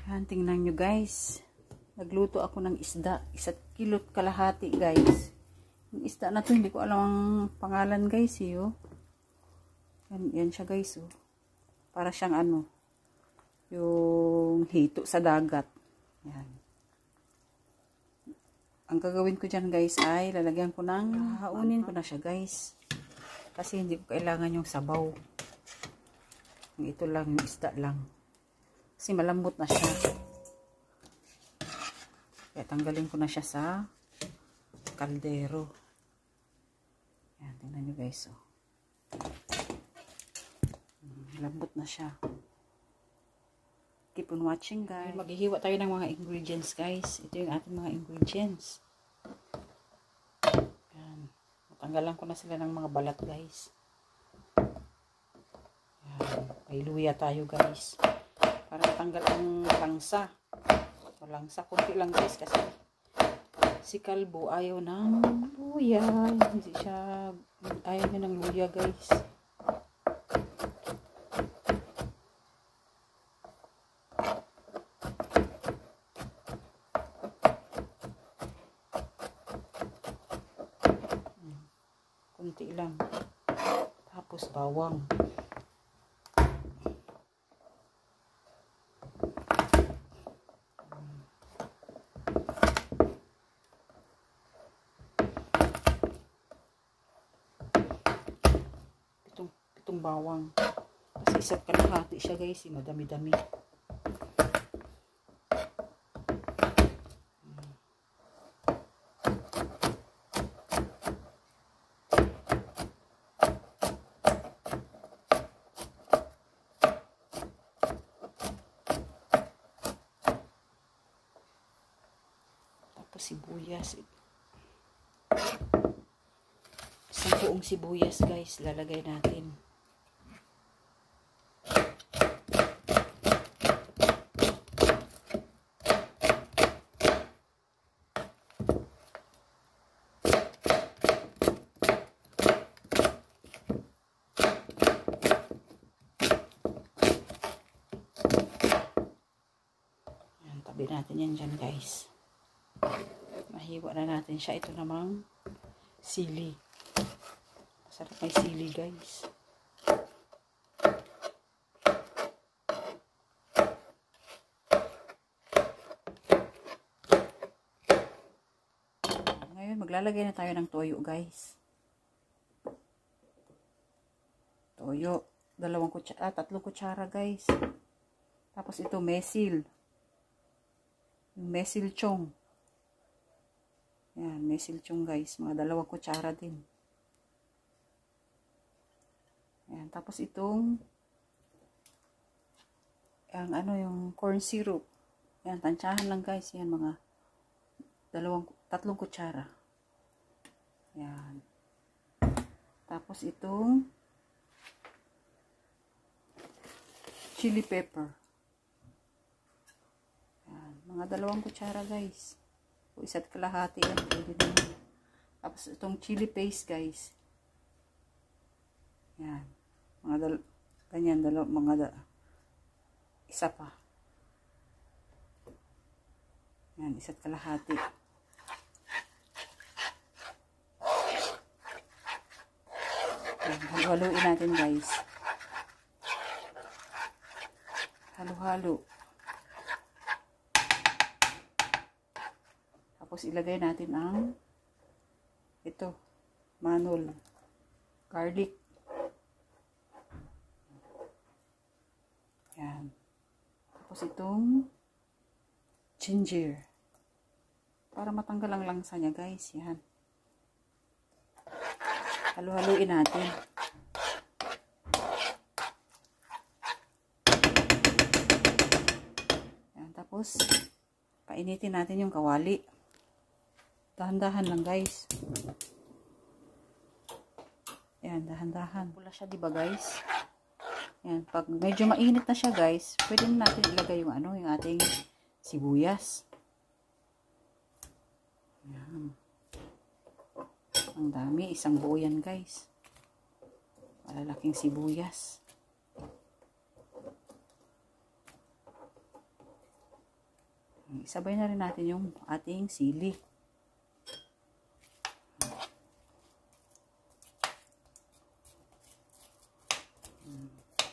Yan, tingnan nyo guys. Nagluto ako ng isda. 1.5 kg guys. Yung isda na to, hindi ko alam ang pangalan guys. Oh. Yan siya guys. Oh. Para siyang ano. Yung hito sa dagat. Yan. Ang gagawin ko dyan guys ay lalagyan ko ng haunin ko na siya guys. Kasi hindi ko kailangan yung sabaw. Ito lang, yung isda lang. Kasi malambot na siya. Kaya tanggalin ko na siya sa kaldero. Yan, tingnan nyo guys. Oh. Malambot na siya. Keep on watching guys. Maghihiwa tayo ng mga ingredients guys. Ito yung ating mga ingredients. Yan. Matanggalan ko na sila ng mga balat guys. Yan. May luya tayo guys. Para matanggal ang langsa. Malangsa. Kunti lang guys kasi si Kalbo ayaw ng luya. Hindi siya ayaw niya ng luya guys. Kunti lang. Tapos bawang. Pitong bawang. Kasi isa't kalahati siya guys. Madami-dami. Sibuyas. Isang buong sibuyas guys lalagay natin. Yan, tabi natin yan dyan guys. Mahiwa na natin siya. Ito namang sili. Masarap may sili guys. Ngayon maglalagay na tayo ng toyo guys. Toyo. 3 kutsara guys. Tapos ito mesil. Yung mesil chong. Yan, mesil chong guys. Mga 2 kutsara din. Yan, tapos itong yung corn syrup. Yan, tansyahan lang guys. Yan, mga 3 kutsara. Yan. Tapos itong chili pepper. Yan, mga 2 kutsara guys. O 1.5 yan. Pwede naman. Tapos itong chili paste guys. Yan. Ganyan. Isa pa. Yan. 1.5. Yan. Halu-haluin natin guys. Halo-halo. Tapos ilagay natin ang ito, manol, garlic. Yan. Tapos itong ginger. Para matanggal ang langsa niya guys. Yan. Halo-haluin natin. Yan. Tapos painitin natin yung kawali. Dahan-dahan lang guys. Yan, dahan-dahan. Pula siya, diba guys? Yan, pag medyo mainit na siya guys, pwede na natin ilagay yung yung ating sibuyas. Yan. Ang dami, isang buo yan guys. Malalaking sibuyas. Isabay na rin natin yung ating sili.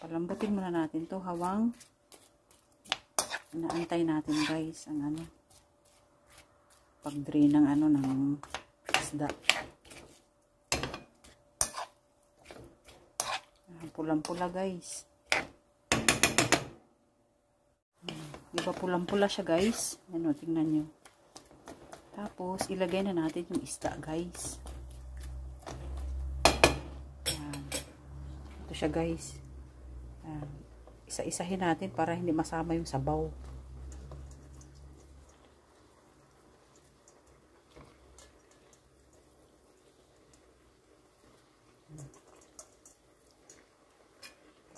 Palambutin muna natin to habang inaantay natin guys ang pag-drain ng ng isda. Pulang-pula guys. Diba pulang-pula siya guys? Yan o, tingnan nyo. Tapos, ilagay na natin yung isda guys. Yan. Ito siya guys. Yan. Isa-isahin natin para hindi masama yung sabaw.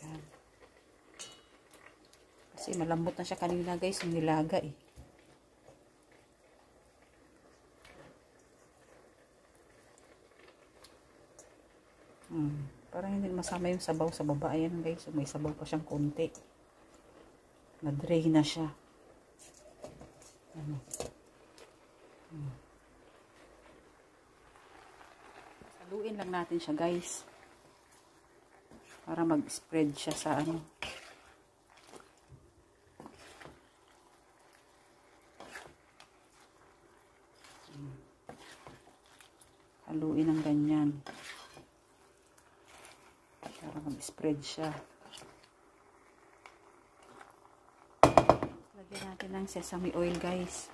Yan. Kasi malambot na siya kanina guys, yung nilaga eh. Parang hindi masama yung sabaw sa baba. Ayan guys, so may sabaw pa siyang konti. Na-drain na siya. Saluin lang natin siya guys. Para mag-spread siya sa haluin ng ganyan. Para mag-spread siya. Lagyan natin ng sesame oil guys.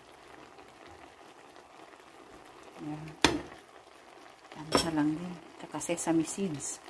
Yan. Yan na lang din. Tsaka sesame seeds.